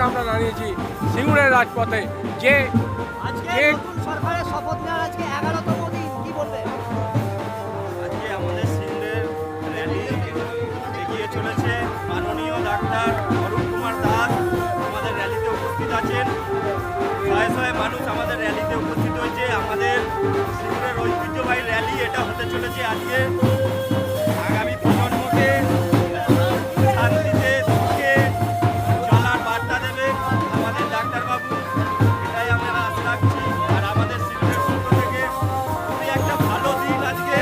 আমরা দাঁড়িয়েছি সিঙ্গুরের রাজপথে যে সরকারের শপথ নেওয়ার আজকে 11তম দিন, কি বলবেন? আজকে আমাদের সিঙ্গুরের র্যালি এগিয়ে চলেছে। মাননীয় ডাক্তার অরুণ কুমার দাস আমাদের র্যালিতে উপস্থিত আছেন। শয়ে শয়ে মানুষ আমাদের র্যালিতে উপস্থিত হয়েছে। আমাদের সিঙ্গুরের ঐতিহ্যবাহী র্যালি এটা হতে চলেছে আজকে। আগামী প্রজন্মকে শান্তিতে সুখে চলার বার্তা দেবে আমাদের ডাক্তারবাবু, এটাই আমরা আশা রাখছি। আর আমাদের সিঙ্গুরের পক্ষ থেকে খুবই একটা ভালো দিন আজকে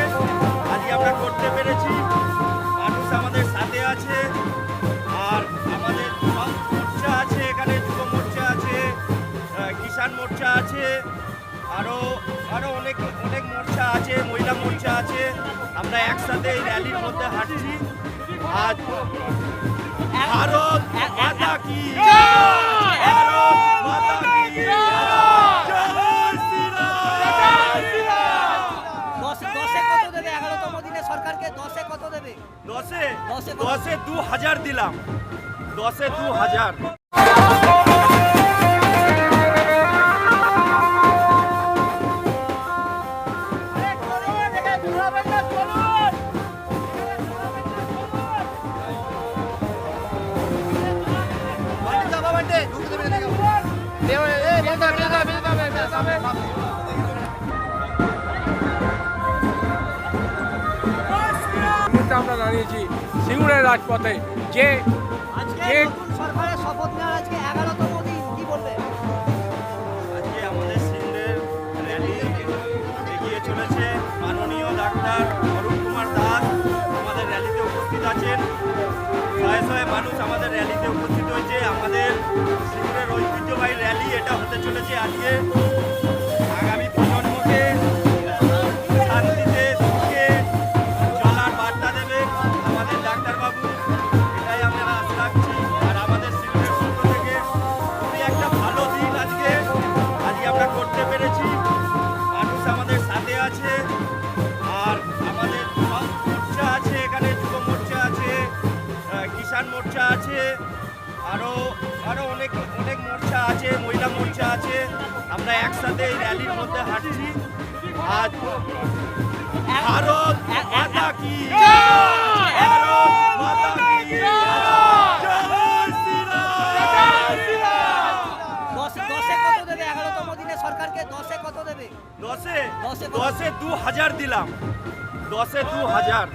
আমরা করতে পেরেছি। মানুষ আমাদের সাথে আছে। আর আমাদের সব মোর্চা আছে, এখানে যুব মোর্চা আছে, কিষাণ মোর্চা আছে, আরও অনেক মোর্চা আছে, মহিলা মোর্চা আছে। আমরা একসাথে এই র্যালির মধ্যে হাঁটছি। আজ ভারত মাতা কি জয়! ভারত মাতা কি জয়! জয় শ্রীরাম! 10-এ কত দেবে? 11তম দিনে সরকারকে 10-এ কত দেবে? 10-এ 2000 দিলাম। 10-এ 2000। আমরা আমরা দাঁড়িয়েছি সিঙ্গুরের রাজপথে যে আজকে যে নতুন সরকারের শপথ নেওয়ার আজকে 11তম দিন, কি বলবেন? আজকে আমাদের সিলেটের র্যালি এগিয়ে চলেছে। মাননীয় ডাক্তার অরূপ কুমার দাস আমাদের র্যালিতে উপস্থিত আছেন। শয়ে শয়ে মানুষ আমাদের র্যালিতে উপস্থিত হয়েছে। আমাদের সিলেটের ঐতিহ্যবাহী র্যালি এটা হতে চলেছে আজকে। আগামী প্রজন্মকে শান্তিতে সুখে চলার বার্তা দেবে আমাদের ডাক্তারবাবু, এটাই আমরা আশা রাখছি। আর আমাদের সিলেটের পক্ষ থেকে খুবই একটা ভালো দিন আজকে আমরা করতে পেরেছি। মানুষ আমাদের সাথে আছে। আর আমাদের সব মোর্চা আছে, এখানে যুব মোর্চা আছে, কিষাণ মোর্চা আছে, আরও অনেক মোর্চা আছে, মহিলা মোর্চা আছে। আমরা একসাথে এই র্যালির মধ্যে হাঁটছি। আজ ভারত মাতা কি জয়! ভারত মাতা কি জয়! জয় শ্রীরাম! দশে কত দেবে? 11তম দিনে সরকারকে 10-এ কত দেবে? দশে দশে কত? 2000 দিলাম। 2000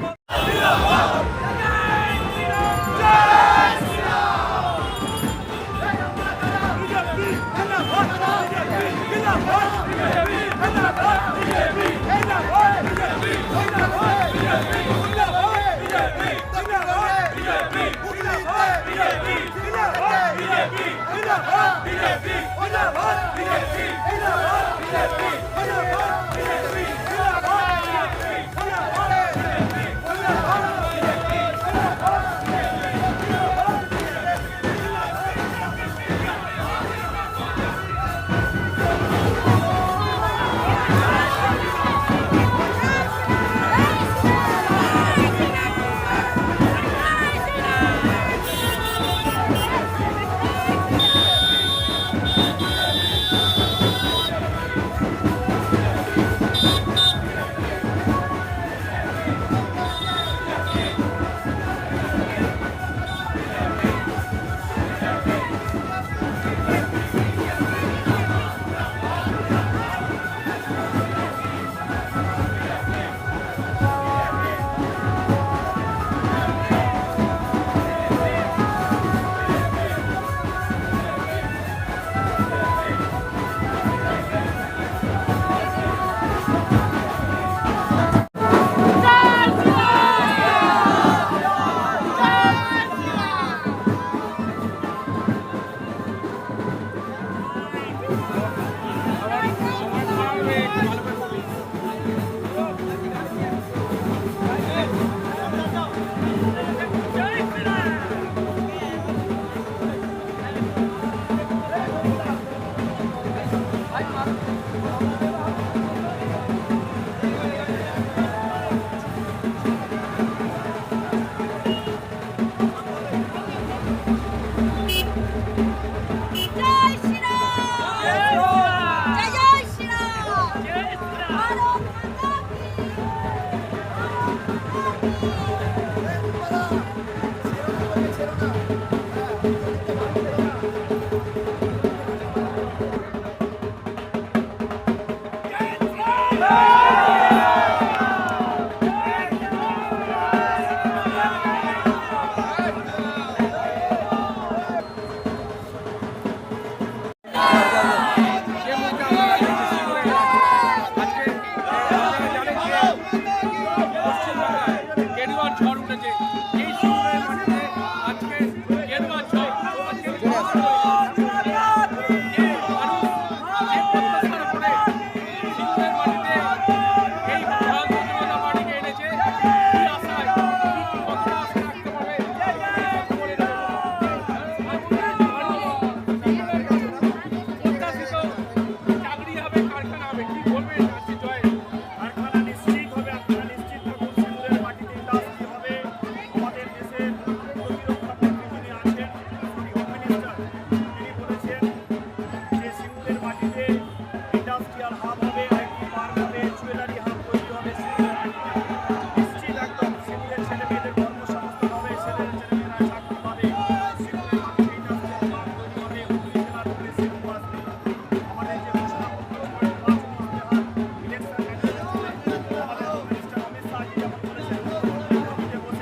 বসে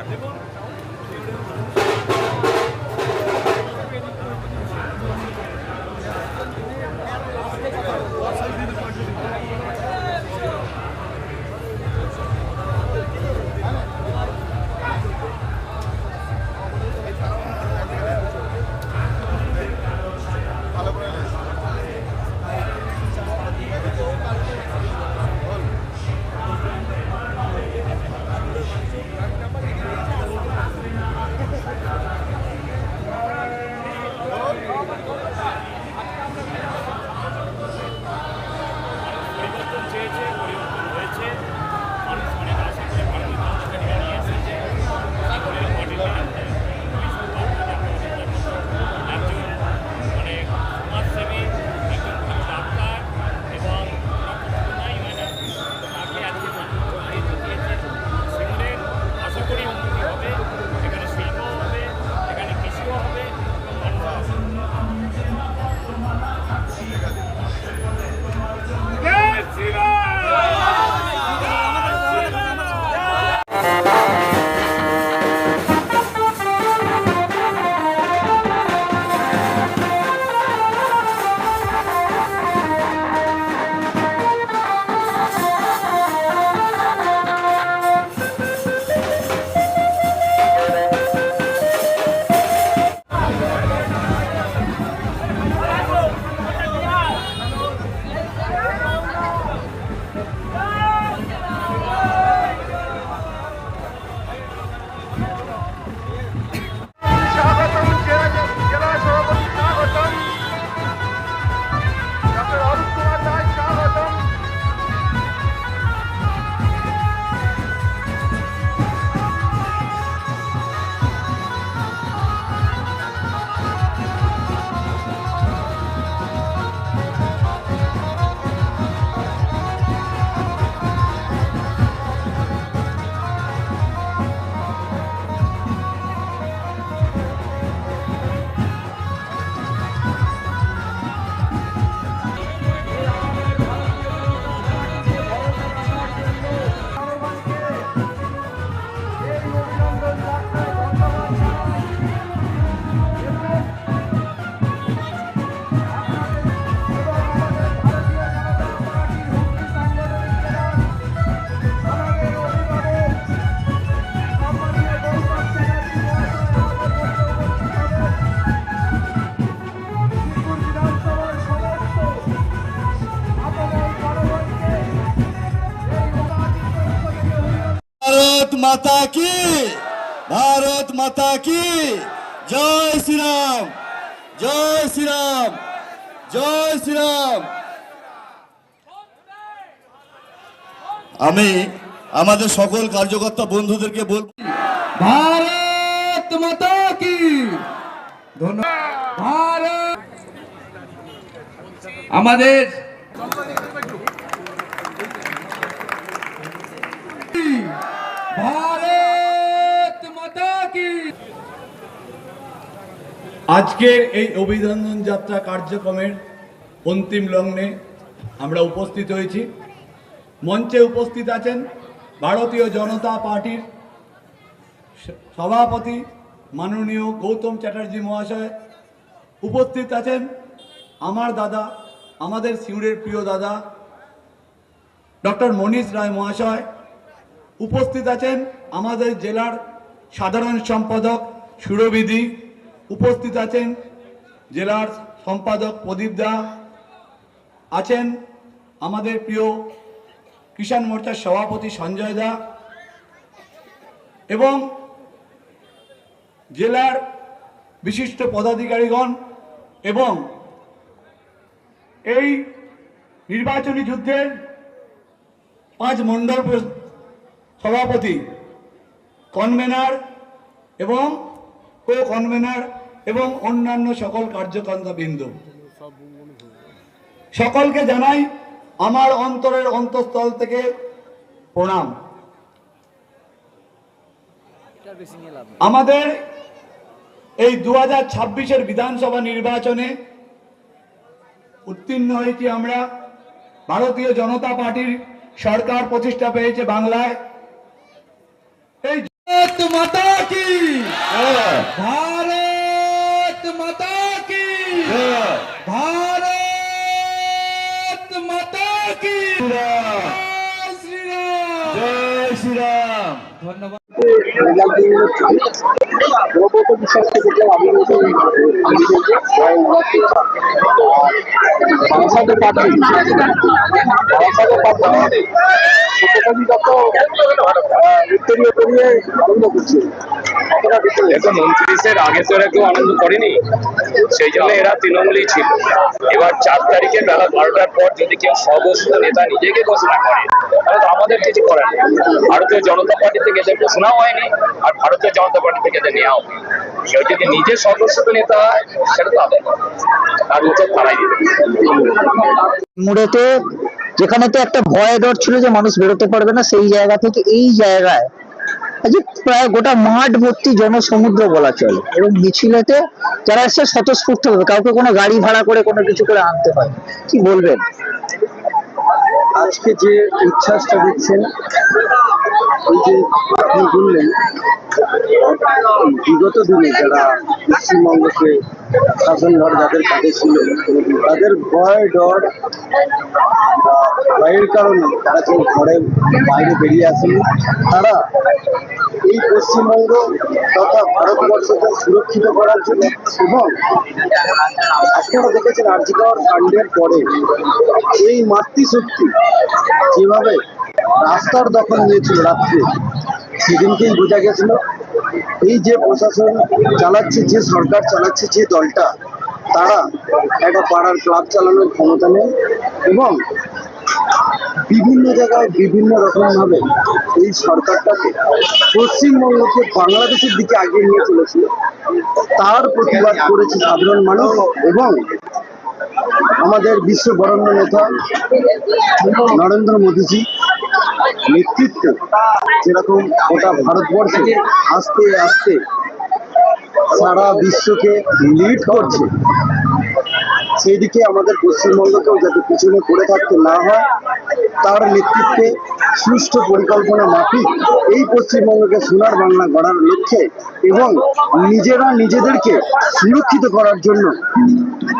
দেখুন পরিবর্তন চেয়েছে, পরিবর্তন হয়েছে। মানুষ অনেক আশা করে ভারতীয় জনতা পার্টিকে নিয়ে এসেছে। সাগরের পার্টিটা একজন মানে সমাজসেবী, একজন ডাক্তার এবং নাই মানে তাকে আজকে মানুষ দিয়েছে। সিঙ্গুরের আশা করি উন্নতি হবে, এখানে শিল্পও হবে, এখানে কৃষিও হবে এবং মানুষ भारत माता की, भारत माता की जय श्री राम, जय श्री राम, जय श्री राम। আমি আমাদের সকল কার্যকর্তা বন্ধুদেরকে বলবো ভারত মাতা কি, ধন্যবাদ। ভারত আমাদের ভারত মাতা কি। আজকের এই অভিনন্দন যাত্রা কার্যক্রমের অন্তিম লগ্নে আমরা উপস্থিত হয়েছি। মঞ্চে উপস্থিত আছেন ভারতীয় জনতা পার্টির সভাপতি মাননীয় গৌতম চ্যাটার্জি মহাশয়, উপস্থিত আছেন আমার দাদা, আমাদের সিউড়ির প্রিয় দাদা ডক্টর মনীষ রায় মহাশয়, উপস্থিত আছেন আমাদের জেলার সাধারণ সম্পাদক সুরবিধি, উপস্থিত আছেন জেলার সম্পাদক প্রদীপ দা, আছেন আমাদের প্রিয় কিষাণ মোর্চার সভাপতি সঞ্জয় দা এবং জেলার বিশিষ্ট পদাধিকারীগণ এবং এই নির্বাচনী যুদ্ধের 5 মণ্ডল সভাপতি, কনভেনার এবং কো কনভেনার এবং অন্যান্য সকল কার্যকর্তা বৃন্দ, সকলকে জানাই আমার অন্তরের অন্তঃস্থল থেকে প্রণাম। আমাদের এই 2026-এর বিধানসভা নির্বাচনে উত্তীর্ণ হয়েছি আমরা। ভারতীয় জনতা পার্টির সরকার প্রতিষ্ঠা পেয়েছে বাংলায়। এই भारत माता की जय। भारत माता की जय। भारत माता की श्री राम जय श्री राम। ধন্যবাদ। দেখুন 29-এর আগে তো এরা কেউ আনন্দ করেনি, সেই জন্য এরা তৃণমূলই ছিল। এবার 4 তারিখে বেলা 12টার পর যদি কেউ সর্বস্ব নেতা নিজেকে ঘোষণা করে তাহলে তো আমাদের কিছু করার নেই। ভারতীয় জনতা পার্টি থেকে এদের ঘোষণাও হয়নি, আর ভারতীয় জনতা পার্টি থেকে এদের নেওয়াও হয়নি। কেউ যদি নিজে সর্বস্ব নেতা হয় সেটা তাদের, তার উচিত তারাই দিবে। মুড়েতে যেখানে তো একটা ভয় ডর ছিল যে মানুষ বেরোতে পারবে না, সেই জায়গা থেকে এই জায়গায় আজ প্রায় গোটা মাঠ ভর্তি জনসমুদ্র বলা চলে। এবং মিছিলেতে যারা এসে স্বতঃস্ফূর্ত হবে, কাউকে কোনো গাড়ি ভাড়া করে কোনো কিছু করে আনতে হয়। কি বলবেন? আজকে যে উচ্ছ্বাসটা দেখছেন, ওই যে আপনি বললেন বিগত দিনে যারা পশ্চিমবঙ্গকে শাসনভার যাদের কাঁধে ছিল, তাদের ভয় ডর ভয়ের কারণে তারা কেউ ঘরের বাইরে বেরিয়ে আসেনি। তারা এই পশ্চিমবঙ্গ তথা ভারতবর্ষকে সুরক্ষিত করার জন্য, এবং আপনারা দেখেছেন আরজিকর কাণ্ডের পরে এই মাতৃশক্তি যেভাবে রাস্তার দখল নিয়েছিল রাত্রে, সেদিনকেই বোঝা গেছিল এই যে প্রশাসন চালাচ্ছে, যে সরকার চালাচ্ছে, যে দলটা, তারা একটা পাড়ার ক্লাব চালানোর ক্ষমতা নেই। এবং বিভিন্ন জায়গায় বিভিন্ন রকম ভাবে এই সরকারটাকে পশ্চিমবঙ্গকে বাংলাদেশের দিকে আগিয়ে নিয়ে চলেছিল। তার প্রতিবাদ করেছে সাধারণ মানুষ এবং আমাদের বিশ্ব বরেণ্য নেতা নরেন্দ্র মোদীজি নেতৃত্বে, যেরকম গোটা ভারতবর্ষে আস্তে আস্তে সারা বিশ্বকে লিড করছে, সেই দিকে আমাদের পশ্চিমবঙ্গকেও যাতে পিছনে পড়ে থাকতে না হয়, তার নেতৃত্বে সুষ্ঠু পরিকল্পনা মাফিক এই পশ্চিমবঙ্গকে সোনার বাংলা গড়ার লক্ষ্যে এবং নিজেরা নিজেদেরকে সুরক্ষিত করার জন্য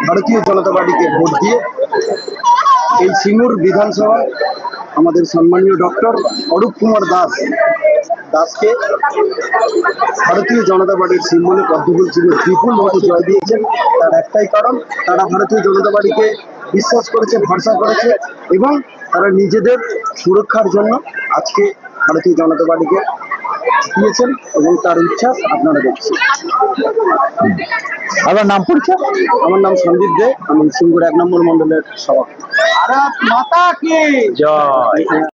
ভারতীয় জনতা পার্টিকে ভোট দিয়ে এই সিঙ্গুর বিধানসভা আমাদের সম্মানীয় ডক্টর অরূপ কুমার দাসকে ভারতীয় জনতা পার্টির সিম্বলে পদ্মফুল ছিল বিপুল ভোটে জয় দিয়েছেন। তার একটাই কারণ, তারা ভারতীয় জনতা পার্টিকে বিশ্বাস করেছে, ভরসা করেছে এবং তারা নিজেদের সুরক্ষার জন্য আজকে ভারতীয় জনতা পার্টিকে দিয়েছেন এবং তার উচ্ছ্বাস আপনারা দেখছেন। আমার নাম পরিচয়? আমার নাম সন্দীপ দে, আমি সিঙ্গুর 1 নম্বর মন্ডলের সভাপতি। জয়।